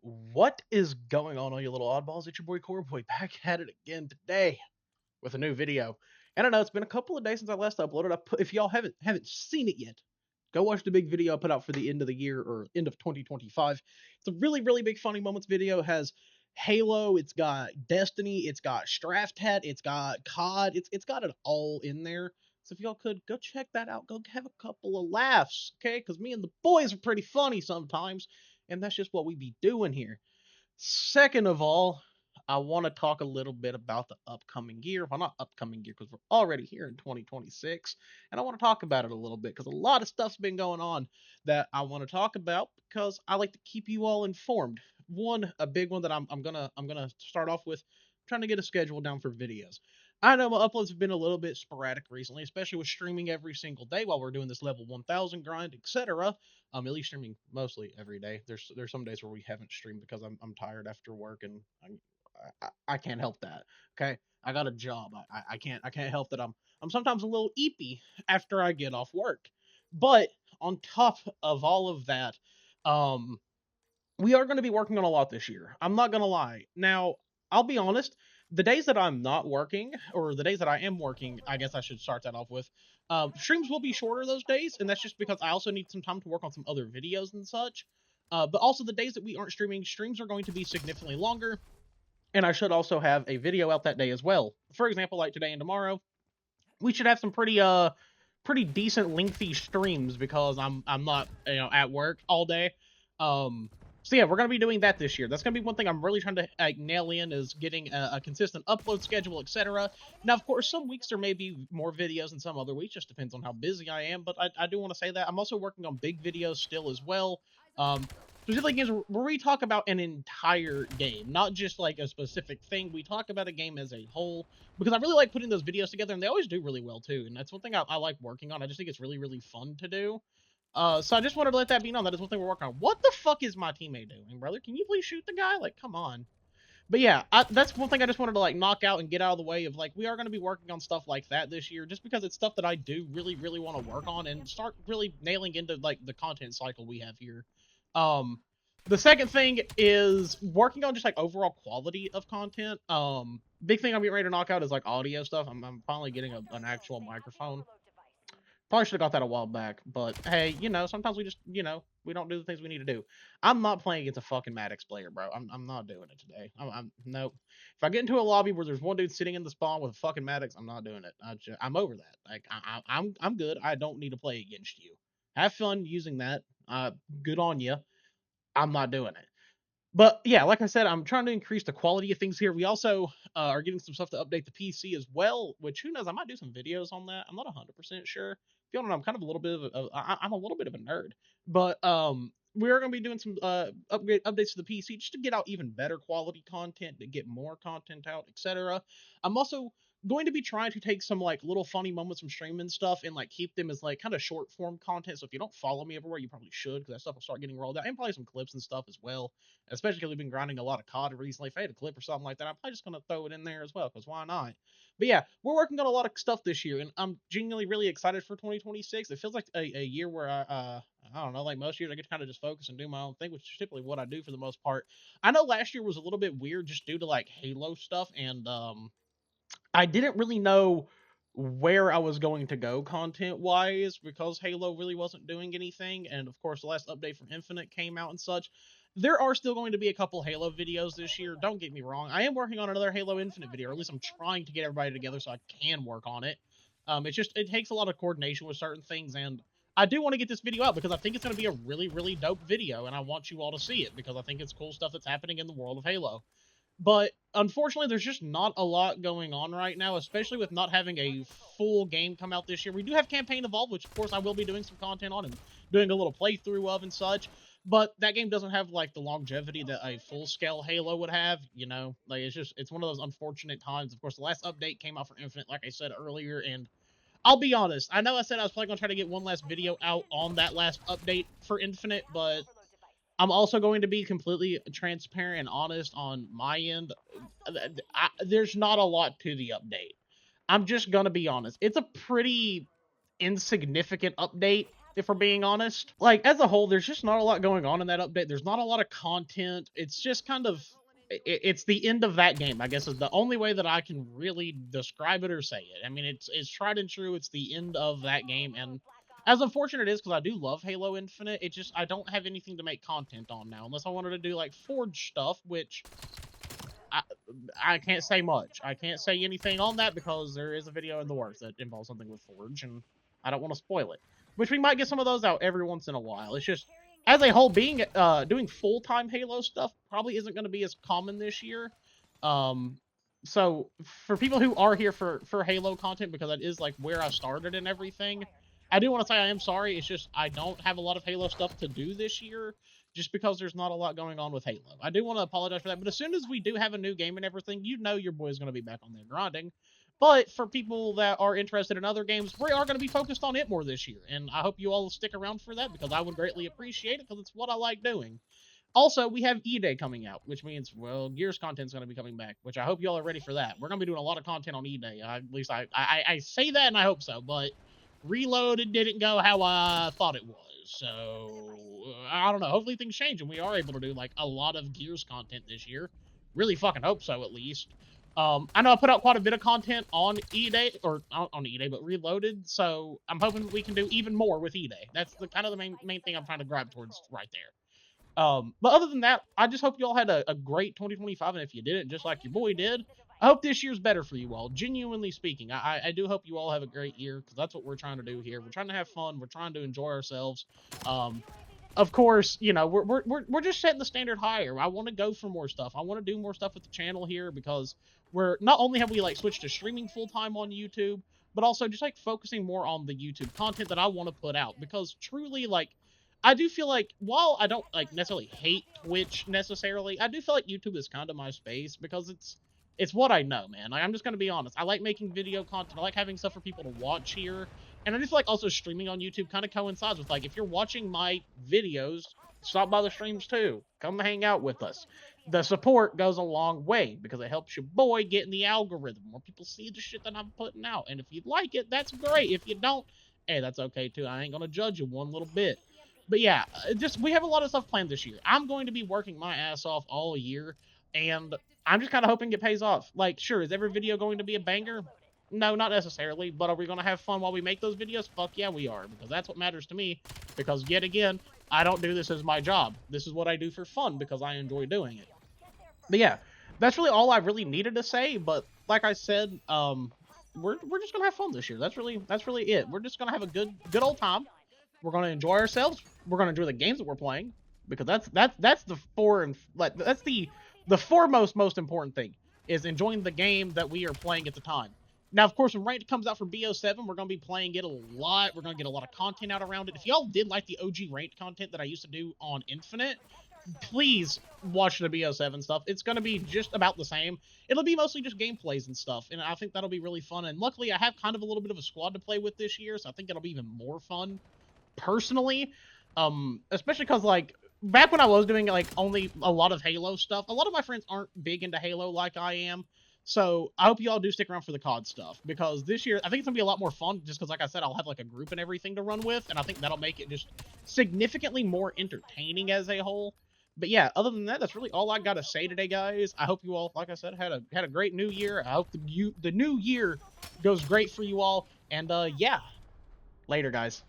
What is going on, all you little oddballs? It's your boy Coreboy back at it again today with a new video. And I know it's been a couple of days since I last uploaded. If y'all haven't seen it yet, go watch the big video I put out for the end of the year or end of 2025. It's a really big funny moments video. It has Halo, it's got Destiny, it's got Straftat, it's got COD, it's got it all in there. So if y'all could go check that out, go have a couple of laughs, okay? Because me and the boys are pretty funny sometimes, and that's just what we be doing here. Second of all, I want to talk a little bit about the upcoming year. Well, not upcoming year because we're already here in 2026, and I want to talk about it a little bit because a lot of stuff's been going on that I want to talk about because I like to keep you all informed. A big one that I'm gonna start off with, trying to get a schedule down for videos. I know my uploads have been a little bit sporadic recently, especially with streaming every single day while we're doing this level 1000 grind, etc. At least streaming mostly every day. There's some days where we haven't streamed because I'm tired after work and I can't help that. Okay, I got a job. I can't help that I'm sometimes a little eepy after I get off work. But on top of all of that, um, we are going to be working on a lot this year. I'm not going to lie. Now, I'll be honest. The days that I'm not working, or the days that I am working, I guess I should start that off with. Streams will be shorter those days, and that's just because I also need some time to work on some other videos and such. But also, the days that we aren't streaming, streams are going to be significantly longer, and I should also have a video out that day as well. For example, like today and tomorrow, we should have some pretty decent lengthy streams because I'm not at work all day. Um, so yeah, we're gonna be doing that this year. That's gonna be one thing I'm really trying to nail in is getting a consistent upload schedule, etc. Now, of course, some weeks there may be more videos than some other weeks. Just depends on how busy I am. But I do want to say that I'm also working on big videos still as well. Specifically games where we talk about an entire game, not just like a specific thing. We talk about a game as a whole because I really like putting those videos together, and they always do really well too. And that's one thing I like working on. I just think it's really fun to do. So I just wanted to let that be known. That is one thing we're working on. What the fuck is my teammate doing, brother? Can you please shoot the guy? Like, come on. But yeah, that's one thing I just wanted to like knock out and get out of the way of like we are going to be working on stuff like that this year, just because it's stuff that I do really want to work on and start really nailing into like the content cycle we have here. Um, the second thing is working on just like overall quality of content. Big thing I'm getting ready to knock out is like audio stuff. I'm finally getting an actual microphone. Probably should have got that a while back, but hey, sometimes we just, we don't do the things we need to do. I'm not playing against a fucking Maddox player, bro. I'm not doing it today. I'm nope. If I get into a lobby where there's one dude sitting in the spawn with a fucking Maddox, I'm not doing it. I'm over that. Like I'm good. I don't need to play against you. Have fun using that. Good on you. I'm not doing it. But yeah, like I said, I'm trying to increase the quality of things here. We also are getting some stuff to update the PC as well, which who knows? I might do some videos on that. I'm not 100% sure. If you don't know, I'm kind of a little bit of I'm a little bit of a nerd, but we are going to be doing some updates to the PC just to get out even better quality content, to get more content out, etc. I'm also going to be trying to take some like little funny moments from streaming stuff and like keep them as like kind of short form content. So if you don't follow me everywhere, you probably should because that stuff will start getting rolled out and probably some clips and stuff as well, especially because we've been grinding a lot of COD recently. If I had a clip or something like that, I'm probably just going to throw it in there as well, because why not? But yeah, we're working on a lot of stuff this year, and I'm genuinely really excited for 2026. It feels like a year where I don't know, like most years, I get to kind of just focus and do my own thing, which is typically what I do for the most part. I know last year was a little bit weird just due to like Halo stuff, and I didn't really know where I was going to go content wise because Halo really wasn't doing anything. And of course, the last update from Infinite came out and such. There are still going to be a couple Halo videos this year. Don't get me wrong. I am working on another Halo Infinite video, or at least I'm trying to get everybody together so I can work on it. It takes a lot of coordination with certain things, and I do want to get this video out because I think it's going to be a really dope video, and I want you all to see it because I think it's cool stuff that's happening in the world of Halo. But unfortunately, there's just not a lot going on right now, especially with not having a full game come out this year. We do have Campaign Evolved, which of course I will be doing some content on and doing a little playthrough of and such. But that game doesn't have like the longevity that a full-scale Halo would have. Like it's one of those unfortunate times. Of course, the last update came out for Infinite, like I said earlier, and I'll be honest. I know I said I was probably gonna try to get one last video out on that last update for Infinite, but I'm also going to be completely transparent and honest on my end. There's not a lot to the update. I'm just going to be honest. It's a pretty insignificant update. if we're being honest. Like, as a whole, there's just not a lot going on in that update. There's not a lot of content. It's just kind of, it's the end of that game, I guess, is the only way that I can really describe it or say it. I mean, it's tried and true. It's the end of that game, and as unfortunate it is, because I do love Halo Infinite, it just, I don't have anything to make content on now, unless I wanted to do, like, Forge stuff, which I can't say much. I can't say anything on that because there is a video in the works that involves something with Forge, and I don't want to spoil it. Which we might get some of those out every once in a while. It's just, as a whole, being doing full-time Halo stuff probably isn't going to be as common this year. So for people who are here for Halo content, because that is like where I started and everything, I do want to say I am sorry. It's just I don't have a lot of Halo stuff to do this year, just because there's not a lot going on with Halo. I do want to apologize for that, but as soon as we do have a new game and everything, you know your boy's going to be back on there grinding. But for people that are interested in other games, we are going to be focused on it more this year, and I hope you all will stick around for that, because I would greatly appreciate it, because it's what I like doing. Also, we have E-Day coming out, which means, well, Gears content's going to be coming back, which I hope you all are ready for that. We're going to be doing a lot of content on E-Day. At least I say that, and I hope so, but Reloaded didn't go how I thought it was. So, I don't know. Hopefully things change, and we are able to do, like, a lot of Gears content this year. Really fucking hope so, at least. I know I put out quite a bit of content on E-Day, or on E-Day, but Reloaded, so I'm hoping we can do even more with E-Day. That's the kind of the main thing I'm trying to grab towards right there. But other than that, I just hope you all had a great 2025, and if you didn't, just like your boy did, I hope this year's better for you all. Genuinely speaking, I do hope you all have a great year, because that's what we're trying to do here. We're trying to have fun. We're trying to enjoy ourselves. Of course, you know, we're just setting the standard higher. I want to go for more stuff. I want to do more stuff with the channel here, because we're not only have we like switched to streaming full time on YouTube, but also just like focusing more on the YouTube content that I want to put out, because truly, like, I do feel like, while I don't like necessarily hate Twitch necessarily, I do feel like YouTube is kind of my space, because it's what I know, man. Like, I'm just gonna be honest. I like making video content. I like having stuff for people to watch here. And I just feel like also streaming on YouTube kind of coincides with, like, if you're watching my videos, stop by the streams too. Come hang out with us. The support goes a long way, because it helps your boy get in the algorithm. More people see the shit that I'm putting out. And if you like it, that's great. If you don't, hey, that's okay too. I ain't gonna judge you one little bit. But yeah, just we have a lot of stuff planned this year. I'm going to be working my ass off all year, and I'm just kind of hoping it pays off. Like, sure, is every video going to be a banger? No, not necessarily, but are we going to have fun while we make those videos? Fuck yeah, we are, because that's what matters to me, because yet again, I don't do this as my job. This is what I do for fun, because I enjoy doing it. But yeah, that's really all I really needed to say, but like I said, we're just going to have fun this year. That's really it. We're just going to have a good old time. We're going to enjoy ourselves. We're going to enjoy the games that we're playing, because that's the that's the foremost most important thing, is enjoying the game that we are playing at the time. Now, of course, when Ranked comes out for BO7, we're going to be playing it a lot. We're going to get a lot of content out around it. If y'all did like the OG Ranked content that I used to do on Infinite, please watch the BO7 stuff. It's going to be just about the same. It'll be mostly just gameplays and stuff, and I think that'll be really fun. And luckily, I have kind of a little bit of a squad to play with this year, so I think it'll be even more fun, personally. Especially because, like, back when I was doing, like, only a lot of Halo stuff, a lot of my friends aren't big into Halo like I am. So I hope you all do stick around for the COD stuff, because this year I think it's gonna be a lot more fun, just because, like I said, I'll have like a group and everything to run with, and I think that'll make it just significantly more entertaining as a whole. But yeah, other than that, that's really all I gotta say today, guys. I hope you all, like I said, had a great new year. I hope the new year goes great for you all, and yeah, later, guys.